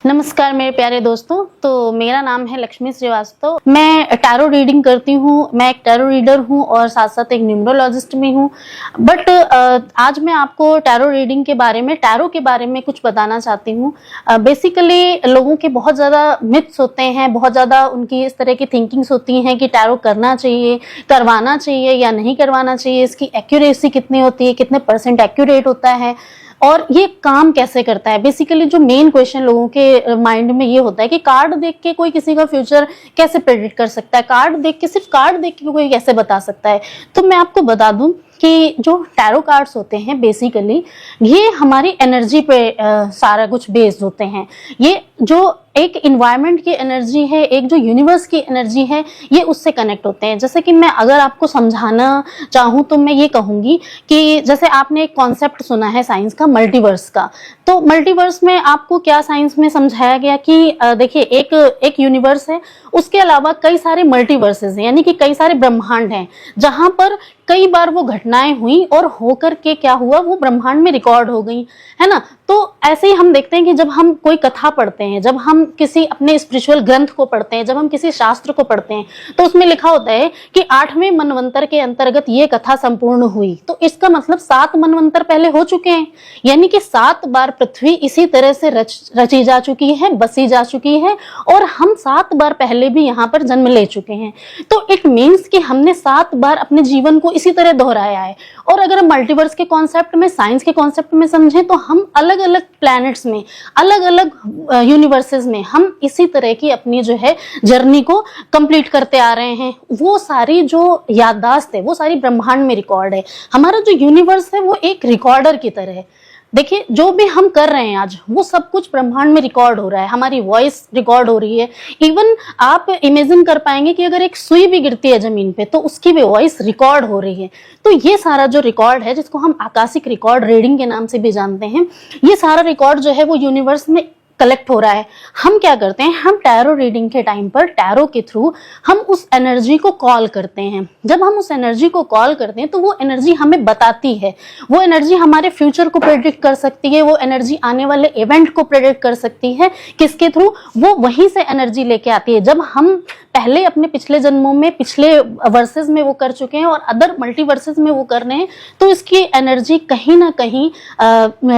नमस्कार मेरे प्यारे दोस्तों। तो मेरा नाम है लक्ष्मी श्रीवास्तव। मैं टैरो रीडिंग करती हूँ। मैं एक टैरो रीडर हूँ और साथ साथ एक न्यूमरोलॉजिस्ट भी हूँ। बट आज मैं आपको टैरो रीडिंग के बारे में, टैरो के बारे में कुछ बताना चाहती हूँ। बेसिकली लोगों के बहुत ज़्यादा मिथ्स होते हैं, बहुत ज़्यादा उनकी इस तरह की थिंकिंग्स होती हैं कि टैरो करना चाहिए, करवाना चाहिए या नहीं करवाना चाहिए, इसकी एक्यूरेसी कितनी होती है, कितने % एक्यूरेट होता है और ये काम कैसे करता है। बेसिकली जो मेन क्वेश्चन लोगों के माइंड में ये होता है कि कार्ड देख के कोई किसी का फ्यूचर कैसे प्रेडिक्ट कर सकता है, कार्ड देख के, सिर्फ कार्ड देख के कोई कैसे बता सकता है। तो मैं आपको बता दूं कि जो टैरो कार्ड्स होते हैं बेसिकली ये हमारी एनर्जी पे सारा कुछ बेस्ड होते हैं। ये जो एक इन्वायरमेंट की एनर्जी है, एक जो यूनिवर्स की एनर्जी है, ये उससे कनेक्ट होते हैं। जैसे कि मैं अगर आपको समझाना चाहूँ तो मैं ये कहूँगी कि जैसे आपने एक कॉन्सेप्ट सुना है साइंस का, मल्टीवर्स का। तो मल्टीवर्स में आपको क्या साइंस में समझाया गया कि देखिए एक यूनिवर्स है, उसके अलावा कई सारे मल्टीवर्सेस हैं, यानी कि कई सारे ब्रह्मांड हैं जहां पर कई बार वो घटनाएं हुई और होकर के क्या हुआ, वो ब्रह्मांड में रिकॉर्ड हो गई, है ना। तो ऐसे ही हम देखते हैं कि जब हम कोई कथा पढ़ते हैं, जब हम किसी अपने स्पिरिचुअल ग्रंथ को पढ़ते हैं, जब हम किसी शास्त्र को पढ़ते हैं, तो उसमें लिखा होता है कि 8वें मनवंतर के अंतर्गत ये कथा संपूर्ण हुई। तो इसका मतलब 7 मनवंतर पहले हो चुके हैं, यानी कि 7 बार पृथ्वी इसी तरह से रची जा चुकी है, बसी जा चुकी है और हम 7 बार पहले भी यहाँ पर जन्म ले चुके हैं। तो इट मीन्स कि हमने 7 बार अपने जीवन को इसी तरह दोहराया है। और अगर हम मल्टीवर्स के कॉन्सेप्ट में, साइंस के कॉन्सेप्ट में समझें तो हम अलग अलग प्लैनेट्स में, अलग अलग यूनिवर्सेस में हम इसी तरह की अपनी जो है जर्नी को कंप्लीट करते आ रहे हैं। वो सारी जो याददाश्त है वो सारी ब्रह्मांड में रिकॉर्ड है। हमारा जो यूनिवर्स है वो एक रिकॉर्डर की तरह है। देखिए जो भी हम कर रहे हैं आज, वो सब कुछ ब्रह्मांड में रिकॉर्ड हो रहा है। हमारी वॉइस रिकॉर्ड हो रही है। इवन आप इमेजिन कर पाएंगे कि अगर एक सुई भी गिरती है जमीन पे तो उसकी भी वॉइस रिकॉर्ड हो रही है। तो ये सारा जो रिकॉर्ड है, जिसको हम आकाशिक रिकॉर्ड रीडिंग के नाम से भी जानते हैं, ये सारा रिकॉर्ड जो है वो यूनिवर्स में कलेक्ट हो रहा है। हम क्या करते हैं, हम टैरो रीडिंग के टाइम पर टैरो के थ्रू हम उस एनर्जी को कॉल करते हैं। जब हम उस एनर्जी को कॉल करते हैं तो वो एनर्जी हमें बताती है, वो एनर्जी हमारे फ्यूचर को प्रेडिक्ट कर सकती है, वो एनर्जी आने वाले इवेंट को प्रेडिक्ट कर सकती है। किसके थ्रू? वो वहीं से एनर्जी लेके आती है। जब हम पहले अपने पिछले जन्मों में, पिछले वर्सेस में वो कर चुके हैं और अदर मल्टीवर्सेस में वो कर रहे हैं, तो इसकी एनर्जी कहीं ना कहीं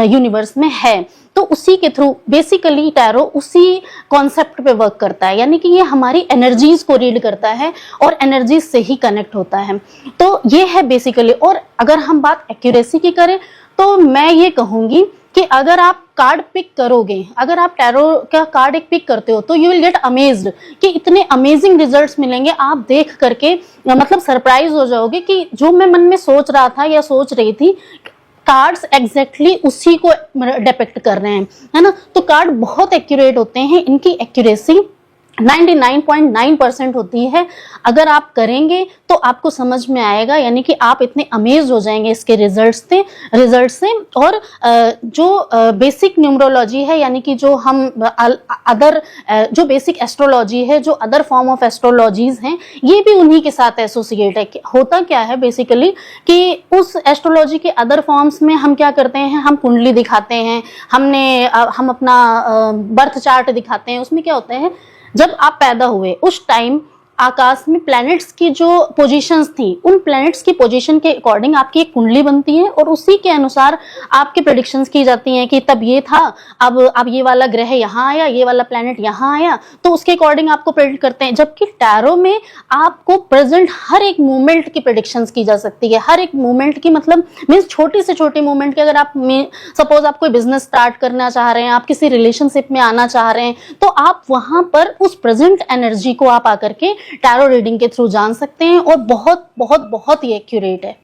यूनिवर्स में है। तो उसी के थ्रू बेसिकली टैरो उसी कॉन्सेप्ट पे वर्क करता है, यानी कि ये हमारी एनर्जीज को रीड करता है और एनर्जीज से ही कनेक्ट होता है। तो ये है बेसिकली। और अगर हम बात एक्यूरेसी की करें तो मैं ये कहूंगी कि अगर आप कार्ड पिक करोगे, अगर आप टैरो का कार्ड एक पिक करते हो तो यू विल गेट अमेज्ड कि इतने अमेजिंग रिजल्ट्स मिलेंगे। आप देख करके मतलब सरप्राइज हो जाओगे कि जो मैं मन में सोच रहा था या सोच रही थी, कार्ड्स एग्जैक्टली उसी को डिपिक्ट कर रहे हैं, है ना। तो कार्ड बहुत एक्यूरेट होते हैं। इनकी एक्यूरेसी 99.9% होती है। अगर आप करेंगे तो आपको समझ में आएगा, यानी कि आप इतने अमेज हो जाएंगे इसके रिजल्ट से। और जो बेसिक न्यूमरोलॉजी है, यानी कि जो हम अदर जो बेसिक एस्ट्रोलॉजी है, जो अदर फॉर्म ऑफ एस्ट्रोलॉजीज हैं, ये भी उन्हीं के साथ एसोसिएट है। होता क्या है बेसिकली कि उस एस्ट्रोलॉजी के अदर फॉर्म्स में हम क्या करते हैं, हम कुंडली दिखाते हैं, हम अपना बर्थ चार्ट दिखाते हैं। उसमें क्या होता है, जब आप पैदा हुए उस टाइम आकाश में प्लैनेट्स की जो पोजीशंस थी, उन प्लैनेट्स की पोजीशन के अकॉर्डिंग आपकी एक कुंडली बनती है और उसी के अनुसार आपके प्रेडिक्शंस की जाती हैं कि तब ये था, अब ये वाला ग्रह यहाँ आया, ये वाला प्लैनेट यहाँ आया, तो उसके अकॉर्डिंग आपको प्रेडिक्ट करते हैं। जबकि टैरो में आपको प्रेजेंट हर एक मूवमेंट की प्रेडिक्शंस की जा सकती है। हर एक मूवमेंट की मतलब मीन्स छोटी से छोटी मूवमेंट की। अगर आप सपोज आप कोई बिजनेस स्टार्ट करना चाह रहे हैं, आप किसी रिलेशनशिप में आना चाह रहे हैं, तो आप वहां पर उस प्रेजेंट एनर्जी को आप आकर के टैरो रीडिंग के थ्रू जान सकते हैं और बहुत बहुत बहुत ही एक्यूरेट है।